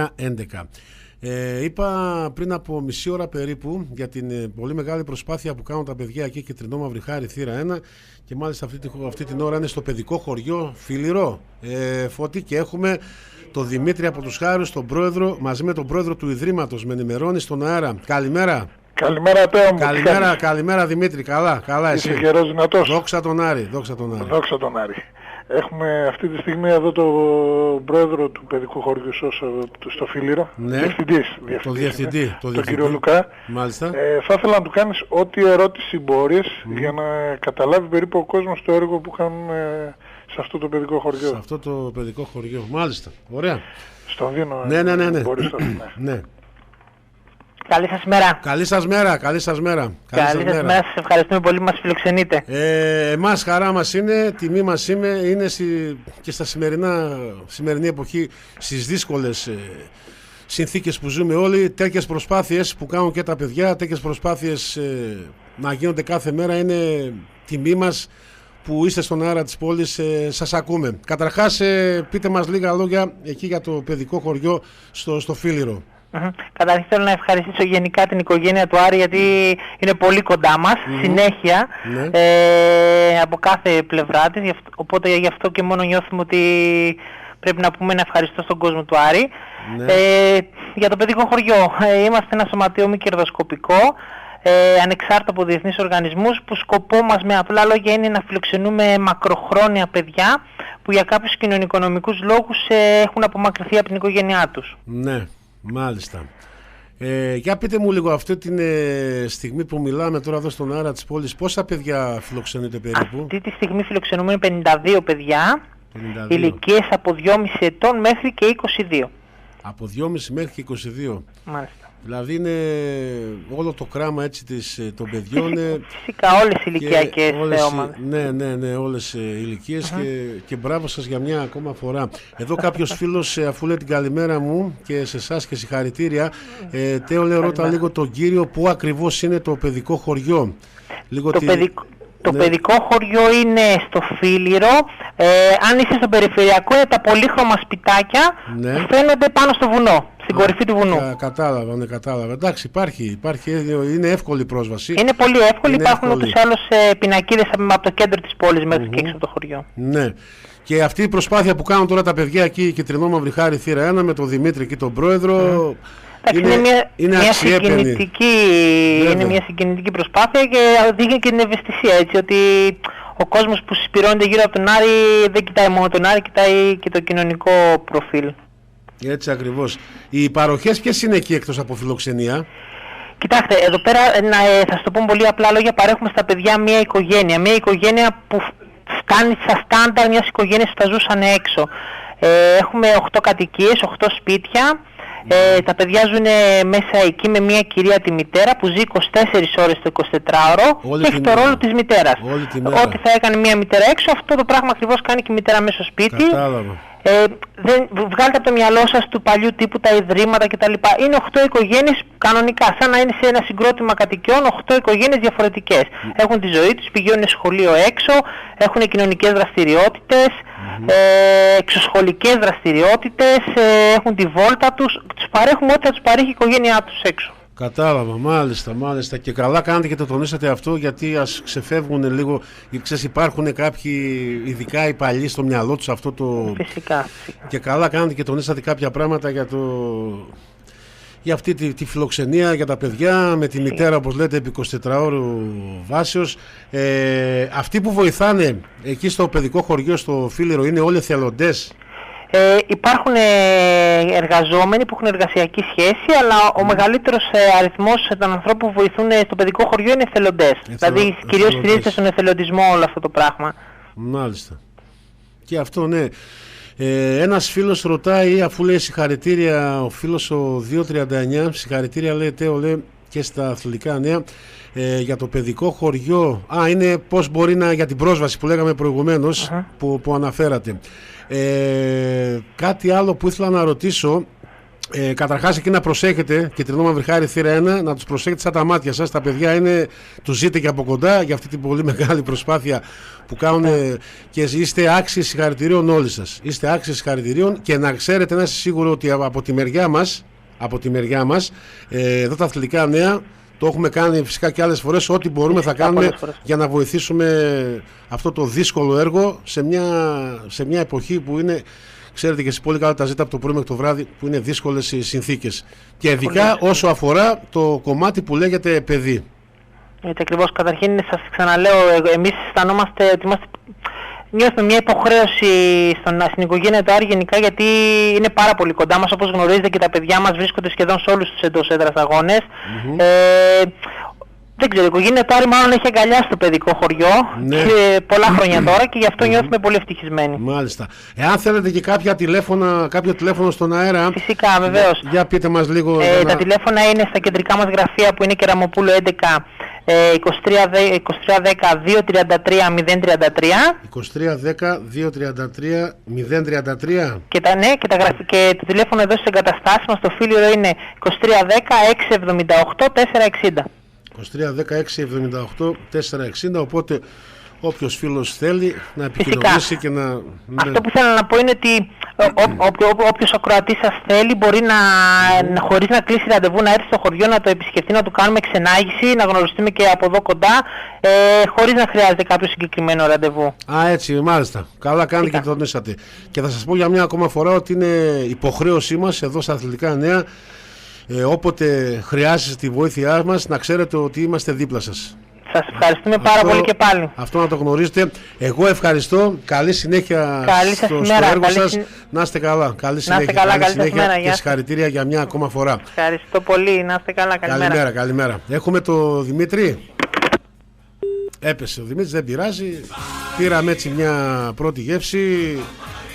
11. Είπα πριν από μισή ώρα περίπου για την πολύ μεγάλη προσπάθεια που κάνουν τα παιδιά εκεί και Τρινόμαυρη Χάρη θύρα 1 και μάλιστα αυτή την ώρα είναι στο παιδικό χωριό Φίλιρο, Φώτη, και έχουμε τον Δημήτρη από τους Χάρους, τον πρόεδρο, μαζί με τον πρόεδρο του Ιδρύματος, με ενημερώνει στον αέρα. Καλημέρα. Καλημέρα, Τέο μου. Καλημέρα Δημήτρη, καλά εσύ. Είσαι γερός δυνατός. Δόξα τον Άρη. Δόξα τον Άρη. Έχουμε αυτή τη στιγμή εδώ τον πρόεδρο του παιδικού χωριού στο Φίλιρο, ναι, τον διευθυντή, τον κύριο Λουκά. Μάλιστα. Θα ήθελα να του κάνεις ό,τι ερώτηση μπορείς για να καταλάβει περίπου ο κόσμος το έργο που κάνουν σε αυτό το παιδικό χωριό. Σε αυτό το παιδικό χωριό, μάλιστα. Ωραία. Στον δίνω. Ναι. Μπορείς ναι. Καλή σας μέρα. Καλή σας μέρα. Σας ευχαριστούμε πολύ που μας φιλοξενείτε. Εμάς χαρά μας είναι, τιμή μας είναι και στα σημερινή εποχή, στις δύσκολες συνθήκες που ζούμε όλοι, τέτοιες προσπάθειες που κάνουν και τα παιδιά, τέτοιες προσπάθειες να γίνονται κάθε μέρα, είναι τιμή μας που είστε στον αέρα της πόλης, σας ακούμε. Καταρχάς, πείτε μας λίγα λόγια εκεί για το παιδικό χωριό στο Φίλιρο. Καταρχήν θέλω να ευχαριστήσω γενικά την οικογένεια του Άρη, γιατί είναι πολύ κοντά μας, συνέχεια, από κάθε πλευρά της, οπότε γι' αυτό και μόνο νιώθουμε ότι πρέπει να πούμε ένα ευχαριστώ στον κόσμο του Άρη. Για το παιδικό χωριό, είμαστε ένα σωματείο μη κερδοσκοπικό, ανεξάρτητο από διεθνείς οργανισμούς, που σκοπό μας με απλά λόγια είναι να φιλοξενούμε μακροχρόνια παιδιά που για κάποιους κοινωνικονομικούς λόγους έχουν απομακρυνθεί από την οικογένειά τους. Ναι. Μάλιστα. Για πείτε μου λίγο, αυτή τη στιγμή που μιλάμε τώρα εδώ στον αέρα της πόλης, πόσα παιδιά φιλοξενείτε περίπου? Αυτή τη στιγμή φιλοξενούμε 52 παιδιά, ηλικίες από 2,5 ετών μέχρι και 22. Από 2,5 μέχρι και 22. Μάλιστα. Δηλαδή είναι όλο το κράμα έτσι των παιδιών. Φυσικά όλες οι ηλικιακές ομάδες. Ναι, όλες οι ηλικίες και μπράβο σας για μια ακόμα φορά. Εδώ κάποιος φίλος, αφού λέει την καλημέρα μου και σε εσάς και συγχαρητήρια, Τέο, λέει, ρώτα λίγο τον κύριο πού ακριβώς είναι το παιδικό χωριό. Το παιδικό χωριό είναι στο Φίλιρο. Αν είσαι στο περιφερειακό, είναι τα πολύχρωμα σπιτάκια που φαίνονται πάνω στο βουνό, στην κορυφή του βουνού. Κατάλαβα. Εντάξει, υπάρχει, είναι εύκολη πρόσβαση. Είναι πολύ εύκολη, υπάρχουν ούτως ή άλλως πινακίδες από το κέντρο της πόλης μέχρι και έξω από το χωριό. Ναι. Και αυτή η προσπάθεια που κάνουν τώρα τα παιδιά εκεί, και Τρινόμαυρη Χάρη θύρα 1, με τον Δημήτρη και τον πρόεδρο, είναι μια συγκινητική προσπάθεια και δείχνει και την ευαισθησία, έτσι, ότι ο κόσμος που συσπηρώνεται γύρω από τον Άρη δεν κοιτάει μόνο τον Άρη, κοιτάει και το κοινωνικό προφίλ. Έτσι ακριβώς. Οι παροχές ποιες είναι εκεί εκτός από φιλοξενία? Κοιτάξτε, εδώ πέρα θα σας το πω πολύ απλά λόγια, παρέχουμε στα παιδιά μια οικογένεια που φτάνει στα στάνταρ μιας οικογένειας που θα ζούσαν έξω. Έχουμε 8 κατοικίες, 8 σπίτια. Τα παιδιά ζουν μέσα εκεί με μια κυρία, τη μητέρα, που ζει 24 ώρες το 24ωρο και έχει το ρόλο της μητέρας. Ό,τι θα έκανε μια μητέρα έξω, αυτό το πράγμα ακριβώς κάνει και η μητέρα μέσα στο σπίτι. Κατάλαβα. Βγάλετε από το μυαλό σας του παλιού τύπου τα ιδρύματα κτλ. Είναι 8 οικογένειες κανονικά, σαν να είναι σε ένα συγκρότημα κατοικιών, 8 οικογένειες διαφορετικές. Έχουν τη ζωή τους, πηγαίνουν σχολείο έξω, έχουν κοινωνικές δραστηριότητες, εξωσχολικές δραστηριότητες, έχουν τη βόλτα τους, τους παρέχουμε ό,τι θα τους παρέχει η οικογένειά τους έξω. Κατάλαβα, μάλιστα. Και καλά κάνετε και το τονίσατε αυτό, γιατί ας ξεφεύγουν λίγο, ξέρεις, υπάρχουν κάποιοι, ειδικά οι παλιοί, στο μυαλό τους αυτό το... Φυσικά. Και καλά κάνετε και τονίσατε κάποια πράγματα για αυτή τη φιλοξενία για τα παιδιά, με τη μητέρα, όπως λέτε, επί 24ωρου βάσεως. Αυτοί που βοηθάνε εκεί στο παιδικό χωριό στο Φίλιρο είναι όλοι εθελοντές? Υπάρχουν εργαζόμενοι που έχουν εργασιακή σχέση, αλλά ο μεγαλύτερος αριθμός των ανθρώπων που βοηθούν στο παιδικό χωριό είναι εθελοντές. Δηλαδή κυρίως στηρίζεται στον εθελοντισμό όλο αυτό το πράγμα. Μάλιστα. Και αυτό, ναι. Ένας φίλος ρωτάει, αφού λέει συγχαρητήρια, ο φίλος ο 239, συγχαρητήρια, λέει, Τέο, λέει, και στα αθλητικά νέα, για το παιδικό χωριό. Είναι πώς μπορεί για την πρόσβαση που λέγαμε προηγουμένως, που αναφέρατε. Κάτι άλλο που ήθελα να ρωτήσω, Καταρχάς εκεί να προσέχετε, Κεντρινό Μαυριχάρι θύρα 1, να τους προσέχετε σαν τα μάτια σας. Τα παιδιά τους ζείτε και από κοντά για αυτή την πολύ μεγάλη προσπάθεια που κάνουν και είστε άξιοι συγχαρητηρίων όλοι σας. Είστε άξιοι συγχαρητηρίων και να ξέρετε, να είστε σίγουροι ότι από τη μεριά μας, εδώ τα Αθλητικά Νέα, το έχουμε κάνει φυσικά και άλλες φορές, ό,τι μπορούμε θα κάνουμε για να βοηθήσουμε αυτό το δύσκολο έργο σε μια εποχή που είναι, ξέρετε και εσείς πολύ καλά, τα ζείτε από το πρωί μέχρι το βράδυ, που είναι δύσκολες οι συνθήκες. Και ειδικά όσο αφορά το κομμάτι που λέγεται παιδί. Έτσι ακριβώς. Καταρχήν σας ξαναλέω, εμείς αισθανόμαστε ότι νιώθουμε μια υποχρέωση στην οικογένεια του Άρη γενικά, γιατί είναι πάρα πολύ κοντά μας. Όπως γνωρίζετε και τα παιδιά μας βρίσκονται σχεδόν σε όλους τους εντός έδρας αγώνες. Δεν ξέρω, η οικογένεια του Άρη μάλλον έχει αγκαλιάσει το παιδικό χωριό και πολλά χρόνια τώρα και γι' αυτό νιώθουμε πολύ ευτυχισμένοι. Μάλιστα. Εάν θέλετε και κάποιο τηλέφωνο στον αέρα. Φυσικά, βεβαίως. Για πείτε μας λίγο. Τα τηλέφωνα είναι στα κεντρικά μας γραφεία που είναι Κεραμοπούλου 11 2310 233 033. 2310 233 033. Και το τηλέφωνο εδώ στις εγκαταστάσεις μας στο Φίλιρο είναι 2310 678 460. 23-16-78-460, οπότε όποιος φίλος θέλει να επικοινωνήσει και να... Αυτό που θέλω να πω είναι ότι όποιος ακροατής σας θέλει μπορεί χωρίς να κλείσει ραντεβού να έρθει στο χωριό, να το επισκεφτεί, να του κάνουμε ξενάγηση, να γνωριστούμε και από εδώ κοντά, χωρίς να χρειάζεται κάποιο συγκεκριμένο ραντεβού. Έτσι, μάλιστα. Καλά κάνετε και το τονίσατε. Και θα σας πω για μια ακόμα φορά ότι είναι υποχρέωσή μας εδώ στα Αθλητικά Νέα, όποτε χρειάζεστε τη βοήθειά μας, να ξέρετε ότι είμαστε δίπλα σας. Σας ευχαριστούμε πάρα πολύ και πάλι. Αυτό να το γνωρίζετε. Εγώ ευχαριστώ. Καλή συνέχεια στο έργο σας. Να είστε καλά. Καλή συνέχεια και συγχαρητήρια για μια ακόμα φορά. Ευχαριστώ πολύ. Να είστε καλά. Καλημέρα. Έχουμε το Δημήτρη. Έπεσε ο Δημήτρης, δεν πειράζει. Πήραμε έτσι μια πρώτη γεύση.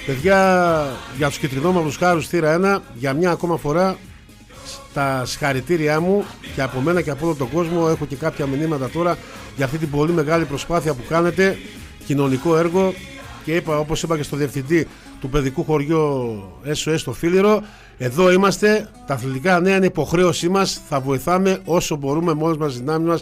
Παιδιά, για τους κεντρινόμαυρους χάρους θύρα 1, για μια ακόμα φορά τα συγχαρητήριά μου και από μένα και από όλο τον κόσμο. Έχω και κάποια μηνύματα τώρα για αυτή την πολύ μεγάλη προσπάθεια που κάνετε, κοινωνικό έργο, και όπως είπα και στο διευθυντή του παιδικού χωριού SOS στο Φίλιρο, εδώ είμαστε, τα Αθλητικά Νέα είναι υποχρέωσή μας, θα βοηθάμε όσο μπορούμε μόνος μας, δυνάμει μας.